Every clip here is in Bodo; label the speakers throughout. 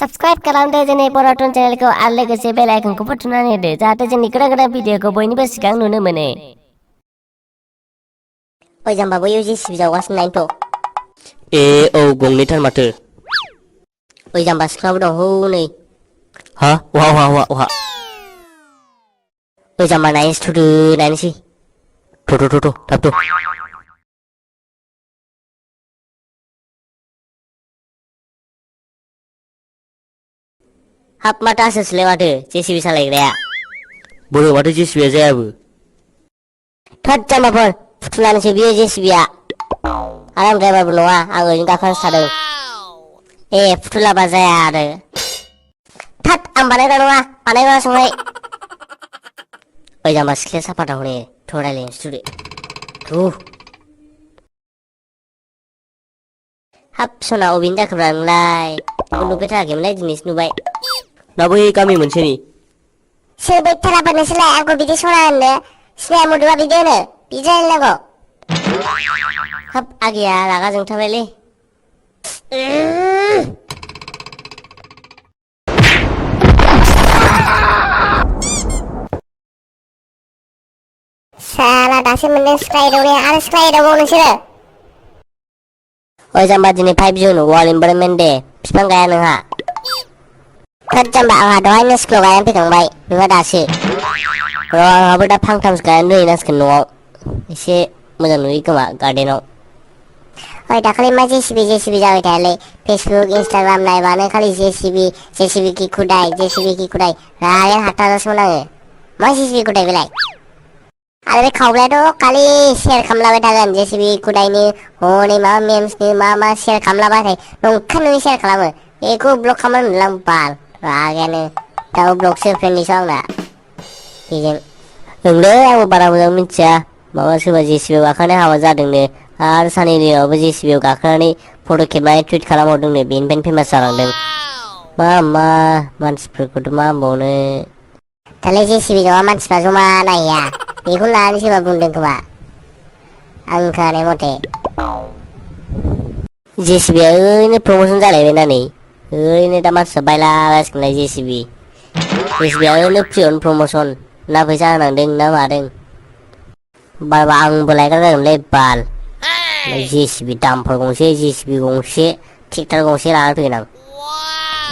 Speaker 1: Subscribe खालामदो जोंनि बर'टन चेनेलखौ आरो लोगोसे बेल आइकनखौ थुनानै होदो जाहाथे जोंनि गोदान भिडिअखौ बयनिबो सिगां नुनो मोनो। ओइ जाम्बा बैयाव जेसिबि जावगासिनो नायनोथ'।
Speaker 2: औ गंनैथार माथो।
Speaker 1: ओइ जाम्बा सिख्लाबो दं हनै।
Speaker 2: हा अहा
Speaker 1: ओइ जाम्बा नायनोसै।
Speaker 2: थ' थाब थ'।
Speaker 1: हाब माथो आसोलसोलाय माथो जेसिबि सालायग्राया।
Speaker 2: बोरो माथो जेसिबिया जायाबो।
Speaker 1: थोद जाम्बाफोर फुथुलानोसो बियो जेसिबिया। आरो आं ड्राइभारबो नङा आं ओरैनो गाखोनासो थादों। फुथुलाबा जाया आरो। थोद आं बानायग्रा नङा बानायग्रासोहाय। ओइ जाम्बा सिख्लाया साफाथार हनै थ' रायलायनोसै थुदो। हाब सना अबेनि जाखोब्रा नोंलाय नुफेरथाराखैमोनलाय दिनैसो नुबाय।
Speaker 2: ना बै गामि मोनसेनि।
Speaker 1: सोर बैथाराबा नोंसोरलाय आंखौ बिदि सना होननो सिनाया मदुआ बिदि होनो बिदि रायलायनांगौ। हाब आगैया रागा जोंथारबायलै। साला दासो मोनदों सिख्ला एदावनाया आरो सिख्ला एदावबाव नोंसोरो। ओइ जाम्बा दिनै 5 जुन वर्ल्ड इनभाइरनमेन्ट डे बिफां गाया नोंहा। थोद जाम्बा आंहा दहायनो स्कुलाव गायनानै फैखांबाय नोंहा दासो। आंहाबो दा फांथामसो गायनानै दोनहैनांसिगोन न'आव एसे मोजां नुयो खोमा गार्डेनाव। ओइ दाखालि मा जेसिबि जाबाय थायालै फेसबुक इन्सटाग्राम नायबानो खालि जेसिबि कि खुदाय रागायानो हाथारासोमोन आङो। मा जेसिबि खुदाय बेलाय। आरो बे खावब्लायाथ' खालि सेयार खालामलाबाय थागोन जेसिबि खुदायनि हनै माबा मेम्सनि मा सेयार खालामलाबाय नंखायनो सेयार खालामो बेखौ ब्लक खालामनो होनलां बाल रागायानो दाबो ब्लकसो फ्रेन्डनिसो आंना बेजों।
Speaker 2: नोंलै आंबो बारा मोजां मिथिया माबा सोरबा जेसिबियाव गाखोनानै हाबा जादोंनो आरो साननै दिनावबो जेसिबियाव गाखोनानै फट' खेबनानै टुइट खालामहरदोंनो बेनिफ्रायनो फेमास जालांदों। मा मानसिफोरखौथ' मा होनबावनो।
Speaker 1: दालाय जेसिबि नङा मानसिफ्रा जमा नायहैया बेखौ लानानै सोरबा बुंदों खोमा आं खोनानाय मथे।
Speaker 2: जेसिबिया ओरैनो प्रमसन जालायबायना नै ओरैनो दा मानसिया बायलागासिनोलाय जेसिबिया ओरैनो फ्रियावनो प्रमसन ना फैसा होनांदों ना मादों। बारबा आंबो लायग्रा जागोनलै बाल जेसिबि दामफोर गंसे जेसिबि गंसे ट्रेक्टर गंसे लानानै फैगोन आं।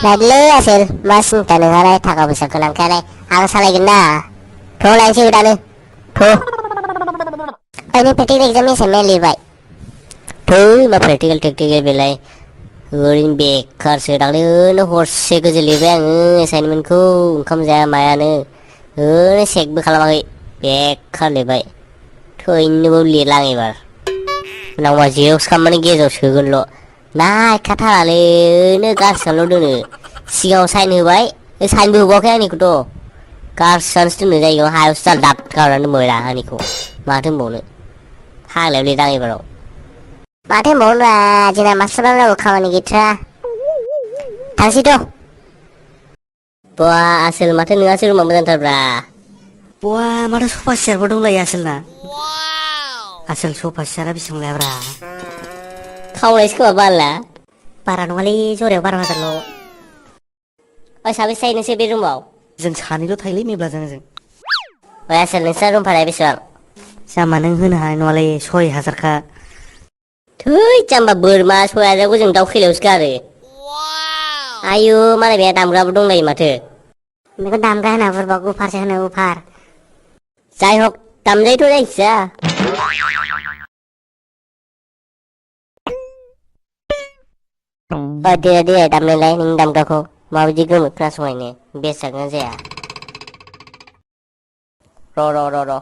Speaker 1: लादोलै आसोल मा सिन्था नोंहालाय थाखा फैसा गोनांखायालाय आं सालायगोन ना थ' लायनोसै दानो
Speaker 2: थ'
Speaker 1: नों प्रेक्टिकेल एग्जामनि एसाइनमेन्ट लिरबाय।
Speaker 2: थै मा प्रेक्टिकेल बेलाय ओरैनो बेखारसो दाख्लै ओरैनो हरसे गोजो लिरबाय आङो एसाइनमेन्टखौ ओंखाम जाया मायानो ओरैनो चेकबो खालामाखै बेखार लिरबाय थैनोबो लिरला आं एबार नांगौबा जेरक्स खालामनानै गेजेराव सोगोनल' नायखाथारालै ओरैनो गारसो खालामनाल' दोनो सिगाङाव साइन होबाय साइनबो होबावाखै आंनिखौथ' गारसोनानैसो दोनो जायगायाव हायावसो दाब गारनानै दोनबाय आंनिखौ माथो होनबावनो फाग्लायाव लिरदां एबाराव।
Speaker 1: माथो होनबावनोब्रा जोंना मास्टारनाव रावबो खामानि गैथारा थांसैथ'।
Speaker 2: बा आसोल माथो नोंहासो रुमा मोजांथारब्रा।
Speaker 3: बा माथो सफा सियारबो दंलायो आसोलना। आसोल सफा सियारा बेसेबां लायाब्रा।
Speaker 2: खावनायसो खोमा बाला।
Speaker 3: बारा नङालै जरायाव 12,000ल'।
Speaker 2: ओइ साबेसे थायो नोंसोर बे रुमाव?
Speaker 3: जों सानैल' थायोलै मेब्लाजों आंजों।
Speaker 2: ओइ आसोल नोंस्रा रुम भाराया बेसेबां?
Speaker 3: जाम्बा नों होनो हानाय नङालै 6,000खा।
Speaker 2: थै जाम्बा बोरमा 6,000खौ जों दाउ खैलायावसो गारो। आयु मालाय बेहा दामग्राबो दंलायो माथो।
Speaker 1: बेखौ दामग्रा होना बुरबा अफारसो होनो अफार।
Speaker 2: जाय हक दामजायोथ' जायखिया। दे दामनायलाय नोंनि दामग्राखौ माबायदि गोमो खोनासंनायनो बेस जागोन ना जाया। र'